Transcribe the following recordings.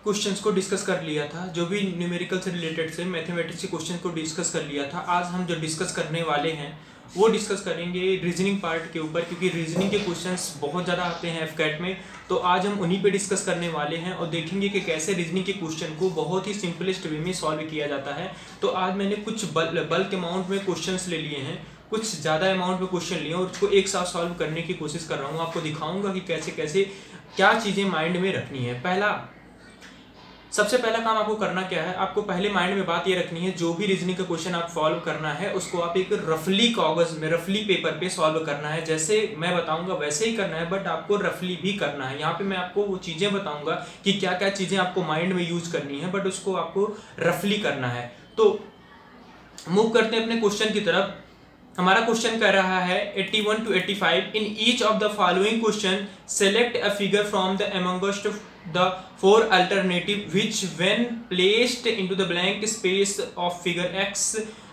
Questions को discuss कर लिया था, जो भी न्यूमेरिकल से रिलेटेड से मैथमेटिक्स के क्वेश्चन को डिस्कस कर लिया था। आज हम जो डिस्कस करने वाले हैं वो डिस्कस करेंगे रीजनिंग पार्ट के ऊपर, क्योंकि रीजनिंग के क्वेश्चंस बहुत ज़्यादा आते हैं एफकेट में। तो आज हम उन्हीं पे डिस्कस करने वाले हैं और देखेंगे कि कैसे रीजनिंग के क्वेश्चन को बहुत ही सिंपलेस्ट वे में सॉल्व किया जाता है। तो आज मैंने कुछ बल्क अमाउंट में क्वेश्चंस ले लिए हैं, कुछ ज़्यादा अमाउंट में क्वेश्चन लिए और उसको एक साथ सॉल्व करने की कोशिश कर रहा हूँ। आपको दिखाऊंगा कि कैसे कैसे क्या चीज़ें माइंड में रखनी है। सबसे पहला काम आपको करना क्या है, आपको पहले माइंड में बात ये रखनी है, जो भी रीजनिंग का क्वेश्चन आप सॉल्व करना है उसको आप एक रफली कागज में, रफली पेपर पे सॉल्व करना है। जैसे मैं बताऊंगा वैसे ही करना है, बट आपको रफली भी करना है। यहाँ पे मैं आपको वो चीज़ें बताऊंगा कि क्या क्या चीज़ें आपको माइंड में यूज करनी है, बट उसको आपको रफली करना है। तो मूव करते हैं अपने क्वेश्चन की तरफ। हमारा क्वेश्चन कह रहा है 81 to 85 in each of the following question select a figure from the amongst the four alternative which when placed into the blank space of figure x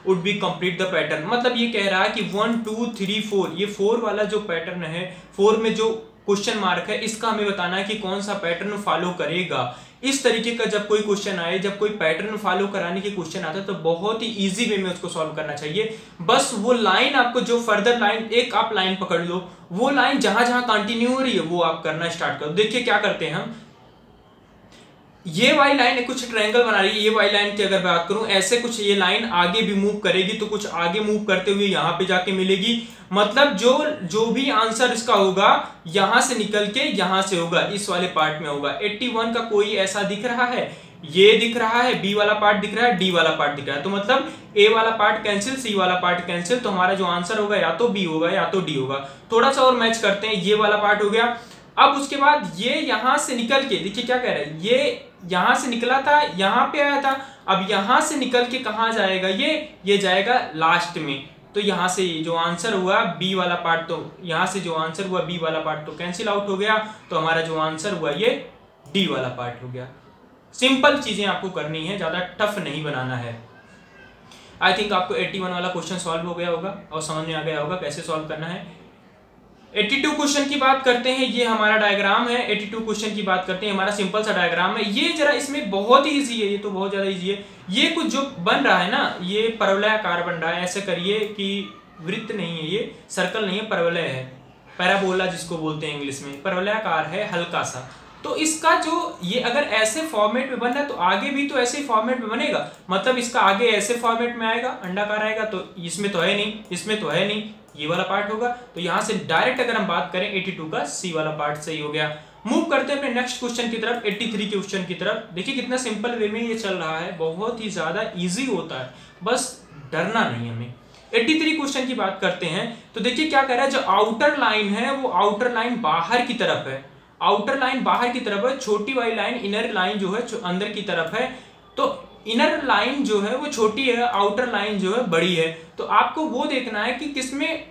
would be complete the pattern। मतलब ये कह रहा है कि 1 2 3 4 ये 4 वाला जो pattern है, 4 में जो क्वेश्चन मार्क है, इसका हमें बताना है कि कौन सा पैटर्न फॉलो करेगा। इस तरीके का जब कोई क्वेश्चन आए, जब कोई पैटर्न फॉलो कराने के क्वेश्चन आता है तो बहुत ही इजी वे में उसको सॉल्व करना चाहिए। बस वो लाइन आपको, जो फर्दर लाइन, एक आप लाइन पकड़ लो, वो लाइन जहां जहां कंटिन्यू हो रही है वो आप करना स्टार्ट करो। देखिए क्या करते हैं हम, ये वाली लाइन कुछ ट्रायंगल बना रही है। ये वाली लाइन की अगर बात करूं, ऐसे कुछ ये लाइन आगे भी मूव करेगी तो कुछ आगे मूव करते हुए यहां पे जाके मिलेगी। मतलब जो भी आंसर इसका होगा यहां से निकल के यहां से होगा, इस वाले पार्ट में होगा। 81 का कोई ऐसा दिख रहा है, ये दिख रहा है, बी वाला पार्ट दिख रहा है, डी वाला पार्ट दिख रहा है, तो मतलब ए वाला पार्ट कैंसिल, सी वाला पार्ट कैंसिल, तो हमारा जो आंसर होगा या तो बी होगा या तो डी होगा। थोड़ा सा और मैच करते हैं, ये वाला पार्ट हो गया। अब उसके बाद ये यहां से निकल के, देखिए क्या कह रहा है, ये यहां से निकला था, यहां पे आया था, अब यहां से निकल के कहां जाएगा, ये जाएगा लास्ट में। तो यहां से जो आंसर हुआ बी वाला पार्ट, तो यहां से जो आंसर हुआ बी वाला पार्ट तो कैंसिल आउट हो गया, तो हमारा जो आंसर हुआ ये डी वाला पार्ट हो गया। सिंपल चीजें आपको करनी है, ज्यादा टफ नहीं बनाना है। आई थिंक आपको 81 वाला क्वेश्चन सॉल्व हो गया होगा और समझ में आ गया होगा कैसे सॉल्व करना है। 82 क्वेश्चन की बात करते हैं, ये हमारा डायग्राम है। 82 क्वेश्चन की बात करते हैं, हमारा सिंपल सा डायग्राम है। ये जरा इसमें बहुत ही इजी है, ये तो बहुत ज्यादा इजी है। ये कुछ जो बन रहा है ना, ये परवलयाकार बन रहा है। ऐसे करिए कि वृत्त नहीं है, ये सर्कल नहीं है, परवलय है, पैराबोला जिसको बोलते हैं इंग्लिश में, परवलयाकार है हल्का सा। तो इसका जो ये अगर ऐसे फॉर्मेट में बन रहा है तो आगे भी तो ऐसे ही फॉर्मेट में बनेगा। मतलब इसका आगे ऐसे फॉर्मेट में आएगा, अंडाकार आएगा, तो इसमें तो है नहीं, इसमें तो है नहीं, ये वाला पार्ट होगा। तो यहां से डायरेक्ट अगर हम बात करें 82 का सी वाला पार्ट सही हो गया। मूव करते हैं अपने नेक्स्ट क्वेश्चन की तरफ, 83 के क्वेश्चन की तरफ। देखिए कितना सिंपल वे में ये चल रहा है, बहुत ही ज्यादा इजी होता है, बस डरना नहीं हमें। 83 क्वेश्चन की बात करते हैं तो देखिए क्या कह रहा है, जो आउटर लाइन है वो आउटर लाइन बाहर की तरफ है, आउटर लाइन बाहर की तरफ है, छोटी वाली लाइन इनर लाइन जो है अंदर की तरफ है। तो इनर लाइन जो है वो छोटी है, आउटर लाइन जो है बड़ी है। तो आपको वो देखना है कि किसमें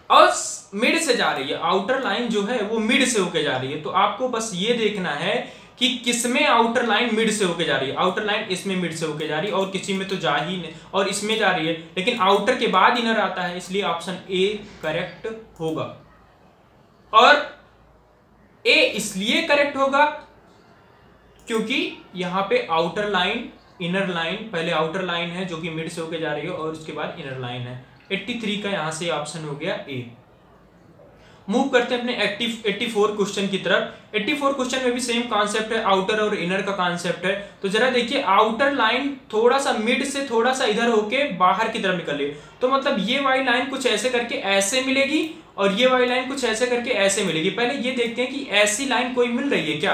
और मिड से जा रही है, आउटर लाइन जो है वो मिड से होके जा रही है। तो आपको बस ये देखना है कि किसमें आउटर लाइन मिड से होके जा रही है। आउटर लाइन इसमें मिड से होके जा रही है और किसी में तो जा ही नहीं, और इसमें जा रही है, लेकिन आउटर के बाद इनर आता है, इसलिए ऑप्शन ए करेक्ट होगा। और ए इसलिए करेक्ट होगा क्योंकि यहां पे आउटर लाइन, इनर लाइन, पहले आउटर लाइन है जो कि मिड से होके जा रही है और उसके बाद इनर लाइन है। 83 का यहां से ऑप्शन हो गया ए। मूव करते हैं अपने 84 क्वेश्चन की तरफ। 84 क्वेश्चन में भी सेम कॉन्सेप्ट है, आउटर और इनर का कॉन्सेप्ट है। तो जरा देखिए, आउटर लाइन थोड़ा सा मिड से थोड़ा सा इधर होके बाहर की तरफ निकल रही है, तो मतलब ये वाली लाइन कुछ ऐसे करके ऐसे मिलेगी और ये वाली लाइन कुछ ऐसे करके ऐसे मिलेगी। पहले ये देखते हैं कि ऐसी लाइन कोई मिल रही है क्या,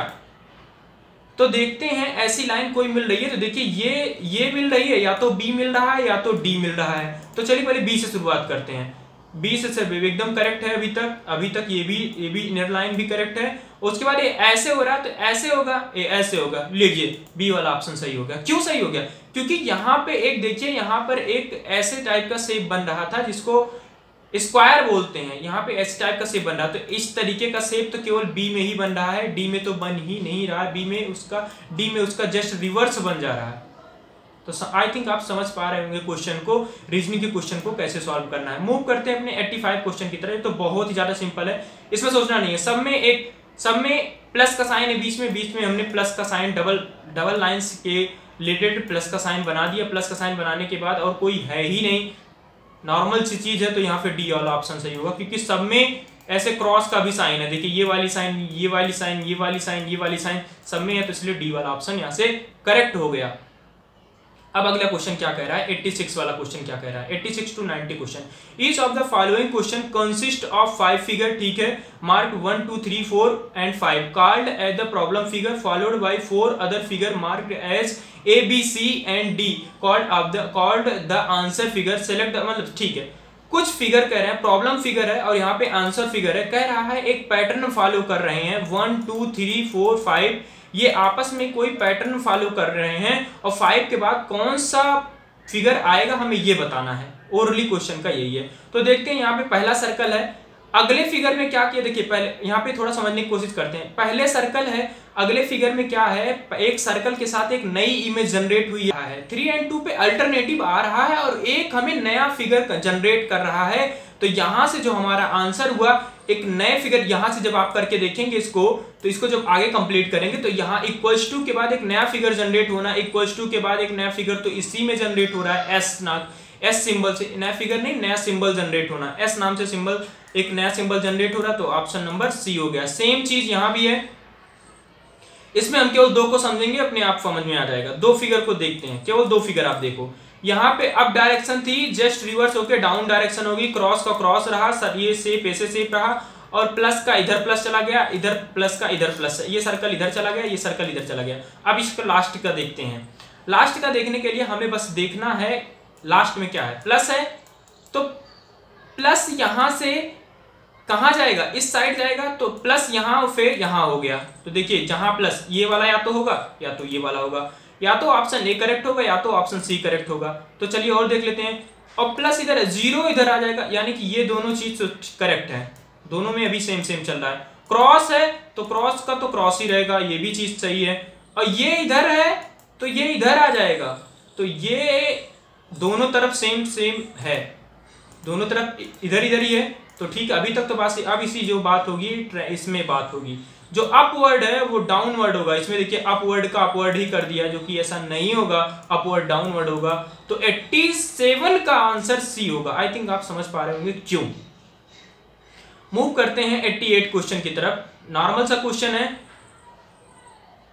तो देखते हैं ऐसी लाइन कोई मिल रही है। तो देखिए ये मिल रही है, या तो बी मिल रहा है या तो डी मिल रहा है। तो चलिए पहले बी से शुरुआत करते हैं। बी से एकदम करेक्ट है अभी तक ये भी इनर लाइन भी करेक्ट है। उसके बाद ये ऐसे हो रहा है तो ऐसे होगा, ये ऐसे होगा। लीजिए बी वाला ऑप्शन सही हो गया। क्यों सही हो गया? क्योंकि यहाँ पे एक देखिए, यहाँ पर एक ऐसे टाइप का शेप बन रहा था जिसको स्क्वायर बोलते हैं। यहाँ पे ऐसे टाइप का शेप बन रहा है, तो इस तरीके का शेप तो केवल बी में ही बन रहा है, डी में तो बन ही नहीं रहा। डी में उसका जस्ट रिवर्स बन जा रहा है। तो आई थिंक आप समझ पा रहे होंगे क्वेश्चन को, रीजनिंग के क्वेश्चन को कैसे सॉल्व करना है। मूव करते हैं अपने 85 क्वेश्चन की तरफ। तो बहुत ही ज्यादा सिंपल है, इसमें सोचना नहीं है। सब में प्लस का साइन है बीच में हमने प्लस का साइन डबल लाइंस के रिलेटेड प्लस का साइन बना दिया। प्लस का साइन बनाने के बाद और कोई है ही नहीं, नॉर्मल सी चीज है, तो यहाँ पे डी वाला ऑप्शन सही होगा, क्योंकि सब में ऐसे क्रॉस का भी साइन है। देखिए ये वाली साइन, ये वाली साइन, ये वाली साइन, ये वाली साइन सब में है, तो इसलिए डी वाला ऑप्शन यहाँ से करेक्ट हो गया। अब अगला क्वेश्चन क्या कह रहा है, 86 वाला क्वेश्चन क्या कह रहा है, 86 to 90 question. Each of the following question consist of 5 figure, ठीक है, mark 1 2 3 4 and 5 called as the problem figure followed by 4 other figure marked as A B C and D called the answer figure. Select, मतलब ठीक है, कुछ figure कह रहे हैं, problem figure है और यहाँ पे आंसर फिगर है। कह रहा है एक पैटर्न फॉलो कर रहे हैं, 1 2 3 4 5, ये आपस में कोई पैटर्न फॉलो कर रहे हैं और 5 के बाद कौन सा फिगर आएगा हमें ये बताना है। ओरली क्वेश्चन का यही है। तो देखते हैं यहाँ पे पहला सर्कल है, अगले फिगर में क्या किया, देखिए पहले यहाँ पे थोड़ा समझने की कोशिश करते हैं। पहले सर्कल है, अगले फिगर में क्या है, एक सर्कल के साथ एक नई इमेज जनरेट हुई है। 3 और 2 पे अल्टरनेटिव आ रहा है और एक हमें नया फिगर जनरेट कर रहा है। तो यहां से जो हमारा आंसर हुआ, एक नए फिगर यहां से जब आप करके देखेंगे इसको, तो इसको जब आगे कंप्लीट करेंगे तो यहाँ इक्वल्स टू के बाद एक नया फिगर जनरेट होना, इक्वल्स टू के बाद एक नया फिगर, तो इसी में जनरेट हो रहा है एस सिंबल से, नया फिगर नहीं, नया सिंबल जनरेट होना, एस नाम से सिंबल, एक नया सिंबल जनरेट हो रहा, तो ऑप्शन नंबर सी हो गया। सेम चीज यहां भी है, इसमें हम केवल 2 को समझेंगे, अपने आप समझ में आ जाएगा। 2 फिगर को देखते हैं, केवल 2 फिगर आप देखो। यहाँ पे अप डायरेक्शन थी, जस्ट रिवर्स होके डाउन डायरेक्शन होगी, क्रॉस का क्रॉस रहा, सर ये शेप ऐसे शेप रहा, और प्लस का इधर प्लस चला गया, इधर प्लस का इधर प्लस, ये सर्कल इधर चला गया, ये सर्कल इधर चला गया। अब इसका लास्ट का देखते हैं। लास्ट का देखने के लिए हमें बस देखना है लास्ट में क्या है, प्लस है, तो प्लस यहां से कहां जाएगा, इस साइड जाएगा, तो प्लस यहां फिर यहां हो गया। तो देखिए जहां प्लस, ये वाला या तो होगा या तो ये वाला होगा, या तो ऑप्शन ए करेक्ट होगा या तो ऑप्शन सी करेक्ट होगा। तो चलिए और देख लेते हैं। और प्लस इधर है, 0 इधर आ जाएगा, यानी कि ये दोनों चीज करेक्ट है, दोनों में अभी सेम सेम चल रहा है। क्रॉस है तो क्रॉस का तो क्रॉस ही रहेगा, ये भी चीज सही है। और ये इधर है तो ये इधर आ जाएगा, तो ये दोनों तरफ सेम सेम है, दोनों तरफ इधर इधर ही है, तो ठीक। अभी तक तो बात, अब इसी जो बात होगी इसमें बात होगी, जो अपवर्ड है वो डाउनवर्ड होगा। इसमें देखिए अपवर्ड का अपवर्ड ही कर दिया, जो कि ऐसा नहीं होगा, अपवर्ड डाउनवर्ड होगा। तो 87 का आंसर सी होगा। आई थिंक आप समझ पा रहे होंगे क्यों। मूव करते हैं 88 क्वेश्चन की तरफ। नॉर्मल सा क्वेश्चन है,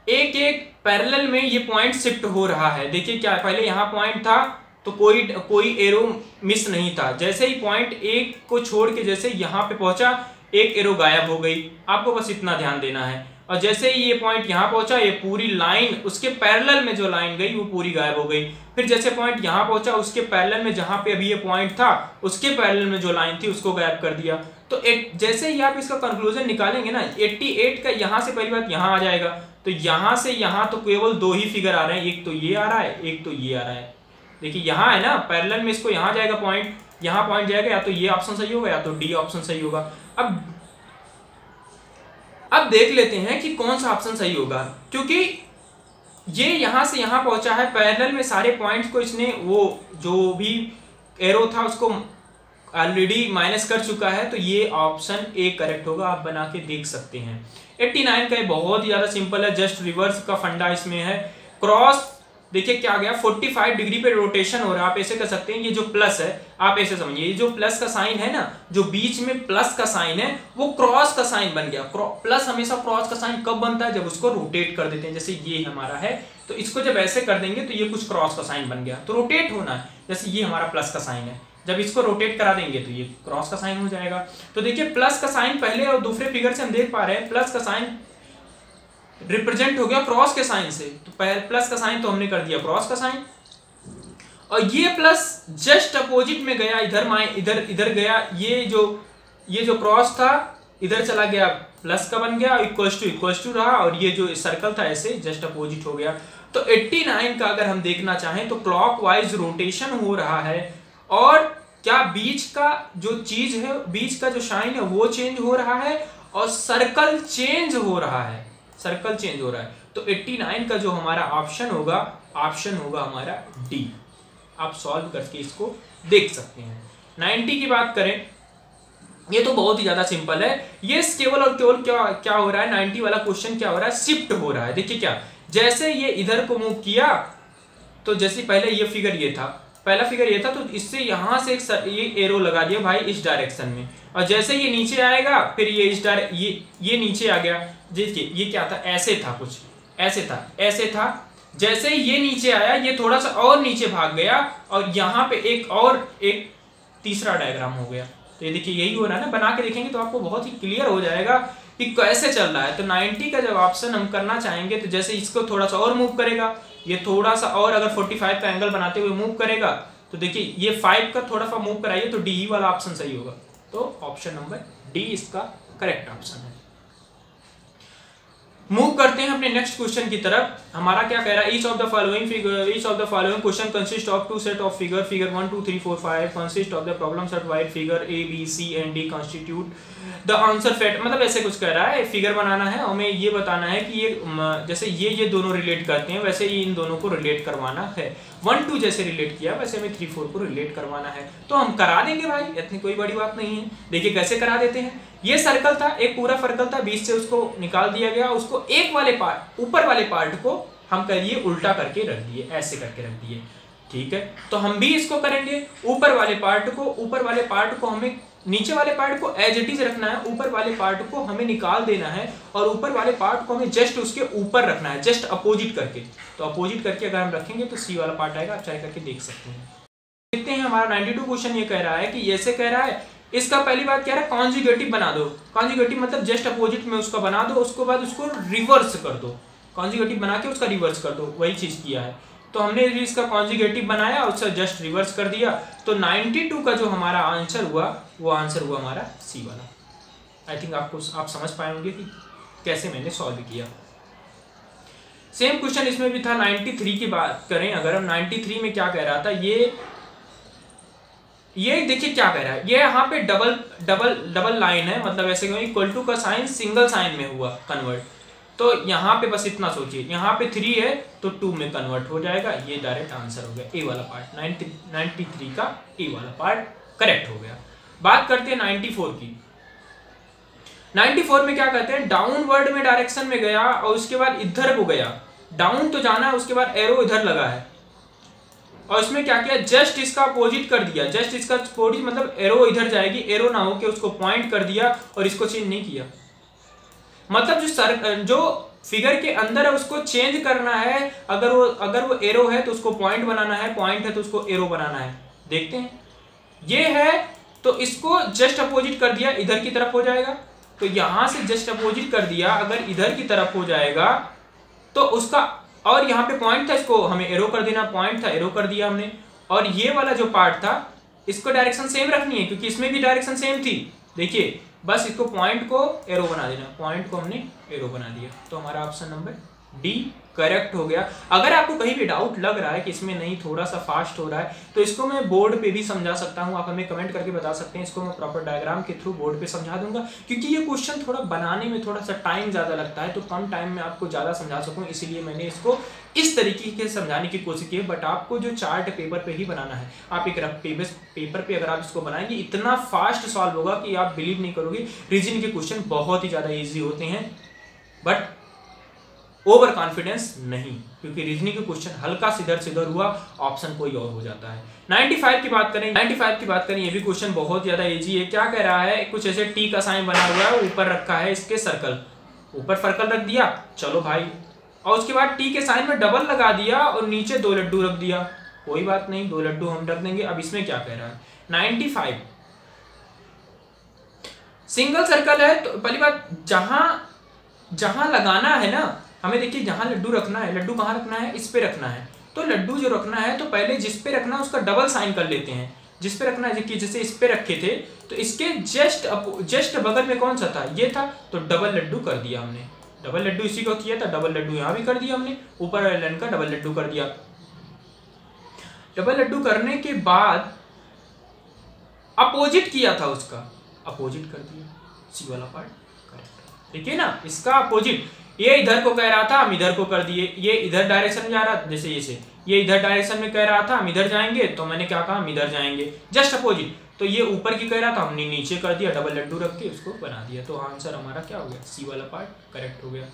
एक एक पैरेलल में ये पॉइंट शिफ्ट हो रहा है। देखिए क्या, पहले यहां पॉइंट था तो कोई एरो मिस नहीं था, जैसे ही पॉइंट एक को छोड़ के जैसे यहां पे पहुंचा, एक एरो गायब हो गई। आपको बस इतना ध्यान देना है। और जैसे ही ये पॉइंट यहां पहुंचा, ये पूरी लाइन उसके पैरेलल में जो लाइन गई वो पूरी गायब हो गई। फिर जैसे पॉइंट यहां पहुंचा, उसके पैरेलल में जहां पे अभी ये पॉइंट था, उसके पैरेलल में जो लाइन थी उसको गायब कर दिया। तो जैसे ही आप इसका कंक्लूजन निकालेंगे ना, 88 का यहां से पहली बात यहां आ जाएगा, तो यहां से यहां तो केवल 2 ही फिगर आ रहे हैं, एक तो ये आ रहा है, एक तो ये आ रहा है। देखिए यहां है ना पैरेलल में, इसको यहां जाएगा पॉइंट, यहां पॉइंट जाएगा, या तो ये ऑप्शन सही होगा या तो डी ऑप्शन सही होगा। अब देख लेते हैं कि कौन सा ऑप्शन सही होगा, क्योंकि ये यहां से यहां पहुंचा है, पैरेलल में सारे पॉइंट्स को इसने वो जो भी एरो था उसको ऑलरेडी माइनस कर चुका है, तो ये ऑप्शन ए करेक्ट होगा। आप बना के देख सकते हैं। 89 का बहुत ही ज्यादा सिंपल है, जस्ट रिवर्स का फंडा इसमें है। क्रॉस देखिए क्या गया, 45 डिग्री पे रोटेशन हो रहा है। आप ऐसे कर सकते हैं, ये जो प्लस है आप ऐसे समझिए, ये जो प्लस का साइन है ना, जो बीच में प्लस का साइन है वो क्रॉस का साइन बन गया। प्लस हमेशा क्रॉस का साइन कब बनता है, जब उसको रोटेट कर देते हैं। जैसे ये हमारा है, तो इसको जब ऐसे कर देंगे तो ये कुछ क्रॉस का साइन बन गया, तो रोटेट होना है। जैसे ये हमारा प्लस का साइन है, जब इसको रोटेट करा देंगे तो ये क्रॉस का साइन हो जाएगा। तो देखिए प्लस का साइन पहले और दूसरे फिगर से हम देख पा रहे हैं, प्लस का साइन रिप्रेजेंट हो गया क्रॉस के साइन से, तो प्लस का साइन तो हमने कर दिया क्रॉस का साइन, और ये प्लस जस्ट अपोजिट में गया, इधर गया, ये जो क्रॉस था इधर चला गया, प्लस का बन गया, इक्वल्स टू रहा, और ये जो सर्कल था ऐसे जस्ट अपोजिट हो गया। तो 89 का अगर हम देखना चाहें तो क्लॉकवाइज रोटेशन हो रहा है, और क्या बीच का जो चीज है, बीच का जो शाइन है वो चेंज हो रहा है, और सर्कल चेंज हो रहा है, सर्कल चेंज हो रहा है। तो 89 का जो हमारा ऑप्शन होगा हमारा डी। आप सॉल्व करके इसको देख सकते हैं। 90 की बात करें, ये तो बहुत ही ज्यादा सिंपल है। ये केवल और केवल क्या क्या हो रहा है, 90 वाला क्वेश्चन क्या हो रहा है, शिफ्ट हो रहा है। देखिए क्या, जैसे ये इधर को मूव किया तो जैसे पहले ये फिगर ये था, पहला फिगर ये था, तो इससे यहां से ये एरो लगा दिया भाई इस डायरेक्शन में, और जैसे ये नीचे आएगा फिर ये इस ये नीचे आ गया। देखिए ये क्या था, ऐसे था, कुछ ऐसे था, ऐसे था। जैसे ही ये नीचे आया ये थोड़ा सा और नीचे भाग गया और यहाँ पे एक तीसरा डायग्राम हो गया। तो ये देखिए यही हो रहा है ना, बना के देखेंगे तो आपको बहुत ही क्लियर हो जाएगा कि कैसे चल रहा है। तो 90 का जब ऑप्शन हम करना चाहेंगे तो जैसे इसको थोड़ा सा और मूव करेगा, ये थोड़ा सा और अगर 45 का एंगल बनाते हुए मूव करेगा तो देखिए ये 5 का थोड़ा सा मूव कराइए तो डी वाला ऑप्शन सही होगा। तो ऑप्शन नंबर डी इसका करेक्ट ऑप्शन है। मूव करते हैं अपने नेक्स्ट क्वेश्चन की तरफ। हमारा क्या कह रहा है, each of the following question consist of two set of figure 1 2 3 4 5 consist of the problem set wide figure A B C and D constitute the answer set. मतलब ऐसे कुछ कह रहा है, फिगर बनाना है, हमें ये बताना है कि ये जैसे ये दोनों रिलेट करते हैं वैसे ही इन दोनों को रिलेट करवाना है। 1 2 जैसे रिलेट किया वैसे हमें 3 4 को रिलेट करवाना है। तो हम करा देंगे भाई, इतनी कोई बड़ी बात नहीं है। देखिए कैसे करा देते हैं। ये सर्कल था, एक पूरा सर्कल था, बीच से उसको निकाल दिया गया, उसको एक वाले पार्ट, ऊपर वाले पार्ट को हम करिए उल्टा करके रख दिए, ऐसे करके रख दिए। ठीक है, तो हम भी इसको करेंगे। ऊपर वाले पार्ट को हमें नीचे वाले पार्ट को एज इट इज रखना है, ऊपर वाले पार्ट को हमें निकाल देना है और ऊपर वाले पार्ट को हमें जस्ट उसके ऊपर रखना है, जस्ट अपोजिट करके। तो अपोजिट करके अगर हम रखेंगे तो सी वाला पार्ट आएगा, आप ट्राई करके देख सकते हैं। देखते हैं हमारा 92 क्वेश्चन ये कह रहा है कि ऐसे कह रहा है, इसका पहली बात क्या है, कॉन्जुगेटिव बना दो। कॉन्जुगेटिव मतलब जस्ट अपोजिट में उसका बना दो, उसके बाद उसको रिवर्स कर दो, कॉन्जुगेटिव बना के उसका रिवर्स कर दो, वही चीज किया है। तो हमने भी इसका कॉन्जुगेटिव बनाया और उसका जस्ट रिवर्स कर दिया। तो 92 का जो हमारा आंसर हुआ वो आंसर हुआ हमारा सी वाला। आई थिंक आप समझ पाए होंगे कि कैसे मैंने सॉल्व किया। सेम क्वेश्चन इसमें भी था। 93 की बात करें अगर हम, 93 में क्या कह रहा था, ये देखिए क्या कह रहा है, ये यहाँ पे डबल लाइन है, मतलब ऐसे इक्वल टू का साइन सिंगल साइन में हुआ कन्वर्ट। तो यहाँ पे बस इतना सोचिए, यहाँ पे 3 है तो 2 में कन्वर्ट हो जाएगा। ये डायरेक्ट आंसर हो गया, ए वाला पार्ट। 93 का ए वाला पार्ट करेक्ट हो गया। बात करते हैं 94 की। 94 में क्या कहते हैं, डाउनवर्ड में डायरेक्शन में गया और उसके बाद इधर को गया, डाउन तो जाना है, उसके बाद एरो इधर लगा है और इसमें क्या किया, जस्ट इसका अपोजिट कर दिया। जस्ट इसका अपोजिट मतलब एरो इधर जाएगी, एरो ना होके उसको पॉइंट कर दिया और इसको चेंज नहीं किया। मतलब जो फिगर के अंदर है उसको चेंज करना है। अगर वो एरो है तो उसको पॉइंट बनाना है, पॉइंट है तो उसको एरो बनाना है। देखते हैं, ये है तो इसको जस्ट अपोजिट कर दिया, इधर की तरफ हो जाएगा। तो यहां से जस्ट अपोजिट कर दिया, अगर इधर की तरफ हो जाएगा तो उसका, और यहाँ पे पॉइंट था, इसको हमें एरो कर देना, पॉइंट था एरो कर दिया हमने। और ये वाला जो पार्ट था इसको डायरेक्शन सेम रखनी है क्योंकि इसमें भी डायरेक्शन सेम थी। देखिए बस इसको पॉइंट को एरो बना देना, पॉइंट को हमने एरो बना दिया। तो हमारा ऑप्शन नंबर डी करेक्ट हो गया। अगर आपको कहीं भी डाउट लग रहा है कि इसमें नहीं थोड़ा सा फास्ट हो रहा है तो इसको मैं बोर्ड पे भी समझा सकता हूं, आप हमें कमेंट करके बता सकते हैं। इसको मैं प्रॉपर डायग्राम के थ्रू बोर्ड पे समझा दूंगा क्योंकि ये क्वेश्चन थोड़ा बनाने में थोड़ा सा टाइम ज़्यादा लगता है, तो कम टाइम में आपको ज़्यादा समझा सकूँ इसीलिए मैंने इसको इस तरीके के समझाने की कोशिश की है। बट आपको जो चार्ट पेपर पे ही बनाना है, आप एक रफ पेपर पे अगर आप इसको बनाएंगे इतना फास्ट सॉल्व होगा कि आप बिलीव नहीं करोगे। रीजनिंग के क्वेश्चन बहुत ही ज़्यादा ईजी होते हैं बट ओवर कॉन्फिडेंस नहीं, क्योंकि रीजनिंग का क्वेश्चन हल्का सिधर हुआ ऑप्शन कोई और हो जाता है। 95 की बात करें, ये भी क्वेश्चन बहुत ज्यादा इजी है। क्या कह रहा है, कुछ ऐसे टी का साइन बना हुआ है, ऊपर रखा है इसके सर्कल, ऊपर सर्कल रख दिया, चलो भाई, और उसके बाद टी के साइन में डबल लगा दिया और नीचे 2 लड्डू रख दिया, कोई बात नहीं, 2 लड्डू हम रख देंगे। अब इसमें क्या कह रहा है, 95 सिंगल सर्कल है, तो पहली बात जहां लगाना है ना, हमें देखिए जहां लड्डू रखना है, लड्डू कहाँ रखना है, इस पे रखना है। तो लड्डू जो रखना है तो पहले जिस पे रखना है उसका डबल साइन कर लेते हैं। जिस पे रखना है, जैसे इस पे रखे थे तो इसके जस्ट बगल में कौन सा था, ये था, तो डबल लड्डू कर दिया हमने। डबल लड्डू इसी को किया था, डबल लड्डू यहाँ भी कर दिया हमने, ऊपर वाले लाइन का डबल लड्डू कर दिया। डबल लड्डू करने के बाद अपोजिट किया था, उसका अपोजिट कर दिया, सी वाला पार्ट करेक्ट। देखिए ना, इसका अपोजिट, ये इधर को कह रहा था, हम इधर को कर दिए, ये इधर डायरेक्शन में जा रहा, जैसे ये से ये इधर डायरेक्शन में कह रहा था हम इधर जाएंगे, तो मैंने क्या कहा हम इधर जाएंगे, जस्ट अपोजिट। तो ये ऊपर की कह रहा था, हमने नीचे कर दिया, डबल लड्डू रख के उसको बना दिया। तो आंसर हमारा क्या हो गया, सी वाला पार्ट करेक्ट हो गया।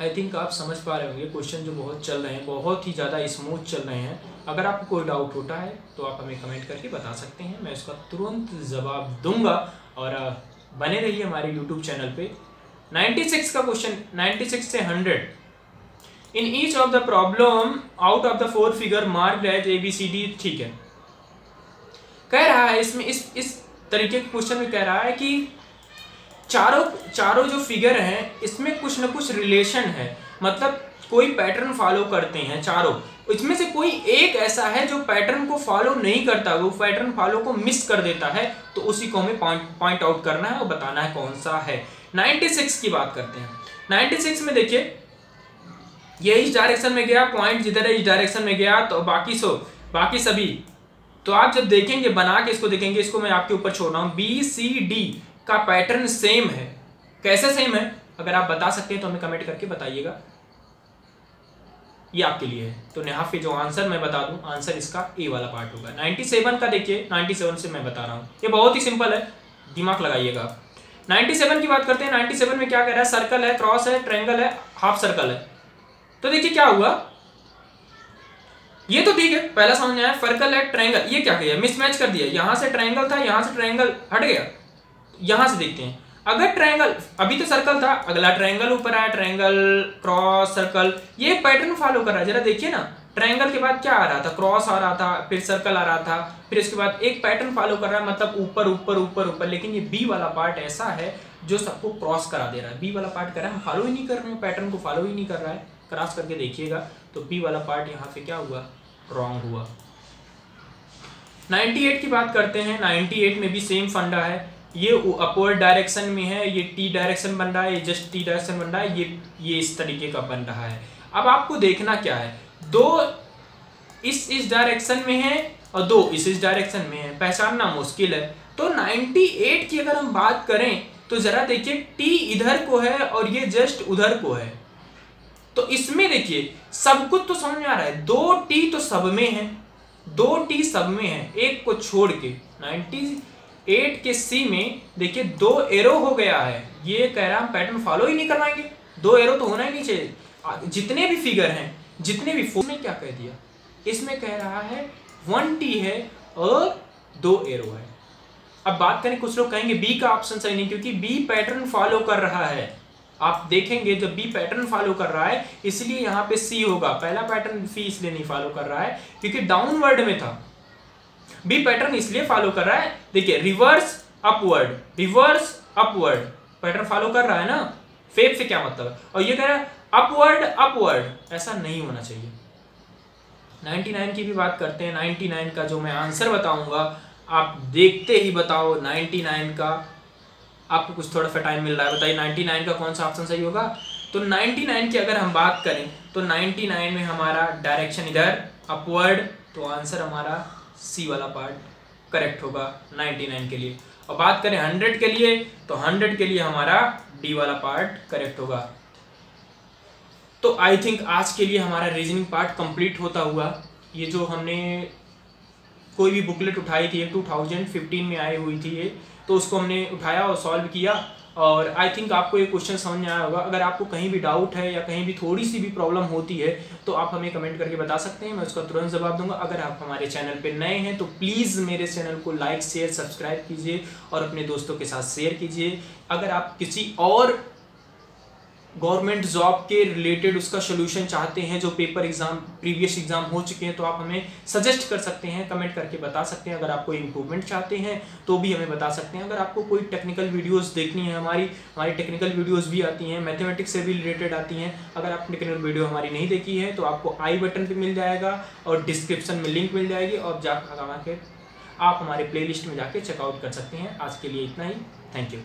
आई थिंक आप समझ पा रहे होंगे, क्वेश्चन जो बहुत चल रहे हैं, बहुत ही ज़्यादा स्मूथ चल रहे हैं। अगर आपको कोई डाउट होता है तो आप हमें कमेंट करके बता सकते हैं, मैं उसका तुरंत जवाब दूंगा। और बने रहिए हमारे यूट्यूब चैनल पे। 96 का क्वेश्चन, 96 से 100, in each of the problem out of the 4 figure marked as ABCD, ठीक है। कह रहा है इसमें इस तरीके के क्वेश्चन में कह रहा है कि चारों जो फिगर हैं इसमें कुछ ना कुछ रिलेशन है, मतलब कोई पैटर्न फॉलो करते हैं चारों, इसमें से कोई एक ऐसा है जो पैटर्न को फॉलो नहीं करता, वो पैटर्न फॉलो को मिस कर देता है, तो उसी को हमें पॉइंट आउट करना है और बताना है कौन सा है। 96 की बात करते हैं। 96 में देखिए ये इस डायरेक्शन में गया, पॉइंट जिधर है इस डायरेक्शन में गया, तो बाकी सभी, तो आप जब देखेंगे बना के इसको देखेंगे, इसको मैं आपके ऊपर छोड़ रहा हूँ, BCD का पैटर्न सेम है। कैसे सेम है, अगर आप बता सकते हैं तो हमें कमेंट करके बताइएगा, ये आपके लिए है। तो यहाँ पे जो आंसर मैं बता दूं, आंसर इसका ए वाला पार्ट होगा। 97 का देखिए, 97 से मैं बता रहा हूँ, ये बहुत ही सिंपल है, दिमाग लगाइएगा आप। 97 की बात करते हैं। 97 में क्या कह रहा है, सर्कल है, क्रॉस है, ट्रायंगल है, हाफ सर्कल है। तो देखिए क्या हुआ, ये तो ठीक है, पहला समझ आया, सर्कल है, ट्रायंगल, ये क्या किया, मिसमैच कर दिया, यहां से ट्रायंगल था, यहां से ट्रायंगल हट गया। यहां से देखते हैं, अगर ट्रायंगल, अभी तो सर्कल था, अगला ट्रायंगल ऊपर आया, ट्रायंगल, क्रॉस, सर्कल, ये पैटर्न फॉलो कर रहा है। जरा देखिए ना, ट्रायंगल के बाद क्या आ रहा था, क्रॉस आ रहा था, फिर सर्कल आ रहा था, फिर इसके बाद एक पैटर्न फॉलो कर रहा है, मतलब ऊपर ऊपर ऊपर ऊपर। लेकिन ये बी वाला पार्ट ऐसा है जो सबको क्रॉस करा दे रहा है। बी वाला पार्ट कर रहा है, हम फॉलो ही नहीं कर रहे हैं, पैटर्न को फॉलो ही नहीं कर रहा है। क्रॉस करके देखिएगा तो बी वाला पार्ट यहाँ पे क्या हुआ, रॉन्ग हुआ। 98 की बात करते हैं। 98 में भी सेम फंडा है, ये अपवर्ड डायरेक्शन में है, ये टी डायरेक्शन बन रहा है, ये जस्ट टी डायरेक्शन बन रहा है, ये इस तरीके का बन रहा है। अब आपको देखना क्या है, दो इस डायरेक्शन में है और दो इस डायरेक्शन में है, पहचानना मुश्किल है। तो 98 की अगर हम बात करें तो जरा देखिए, टी इधर को है और ये जस्ट उधर को है। तो इसमें देखिए सब कुछ तो समझ में आ रहा है, दो टी तो सब में है, दो टी सब में है, एक को छोड़ के। 98 के सी में देखिए दो एरो हो गया है, ये कह रहा हम पैटर्न फॉलो ही नहीं करवाएंगे, दो एरो तो होना ही नहीं चाहिए। जितने भी फिगर हैं, जितने भी में क्या कह दिया, इसमें कह रहा है 1 टी है और 2 एरो है। अब बात करें, कुछ लोग कहेंगे बी का ऑप्शन सही नहीं, क्योंकि बी पैटर्न फॉलो कर रहा है। आप देखेंगे जब बी पैटर्न फॉलो कर रहा है इसलिए यहाँ पे सी होगा। पहला पैटर्न सी इसलिए नहीं फॉलो कर रहा है क्योंकि डाउनवर्ड में था, बी पैटर्न इसलिए फॉलो कर रहा है। देखिए reverse upward, reverse upward pattern follow कर रहा है ना, फेब से क्या मतलब है, और ये कह रहा है अपवर्ड अपवर्ड, ऐसा नहीं होना चाहिए। 99 की भी बात करते हैं। 99 का जो मैं आंसर बताऊंगा आप देखते ही बताओ। 99 का आपको कुछ थोड़ा सा टाइम मिल रहा है, बताइए 99 का कौन सा ऑप्शन सही होगा। तो 99 की अगर हम बात करें तो 99 में हमारा डायरेक्शन इधर अपवर्ड, तो आंसर हमारा सी वाला पार्ट करेक्ट होगा 99 के लिए। और बात करें 100 के लिए तो 100 के लिए हमारा डी वाला पार्ट करेक्ट होगा। तो आई थिंक आज के लिए हमारा रीजनिंग पार्ट कंप्लीट होता हुआ, ये जो हमने कोई भी बुकलेट उठाई थी 2015 में आई हुई थी ये, तो उसको हमने उठाया और सॉल्व किया। और आई थिंक आपको ये क्वेश्चन समझ में आया होगा। अगर आपको कहीं भी डाउट है या कहीं भी थोड़ी सी भी प्रॉब्लम होती है तो आप हमें कमेंट करके बता सकते हैं, मैं उसका तुरंत जवाब दूंगा। अगर आप हमारे चैनल पे नए हैं तो प्लीज़ मेरे चैनल को लाइक शेयर सब्सक्राइब कीजिए और अपने दोस्तों के साथ शेयर कीजिए। अगर आप किसी और गवर्नमेंट जॉब के रिलेटेड उसका सोल्यूशन चाहते हैं, जो पेपर एग्जाम प्रीवियस एग्जाम हो चुके हैं, तो आप हमें सजेस्ट कर सकते हैं, कमेंट करके बता सकते हैं। अगर आप कोई इम्प्रूवमेंट चाहते हैं तो भी हमें बता सकते हैं। अगर आपको कोई टेक्निकल वीडियोस देखनी है, हमारी टेक्निकल वीडियोस भी आती हैं, मैथमेटिक्स से भी रिलेटेड आती हैं। अगर आप टेक्निकल वीडियो हमारी नहीं देखी है तो आपको आई बटन पर मिल जाएगा और डिस्क्रिप्शन में लिंक मिल जाएगी, और जाकर आप हमारे प्लेलिस्ट में जाके चेकआउट कर सकते हैं। आज के लिए इतना ही, थैंक यू।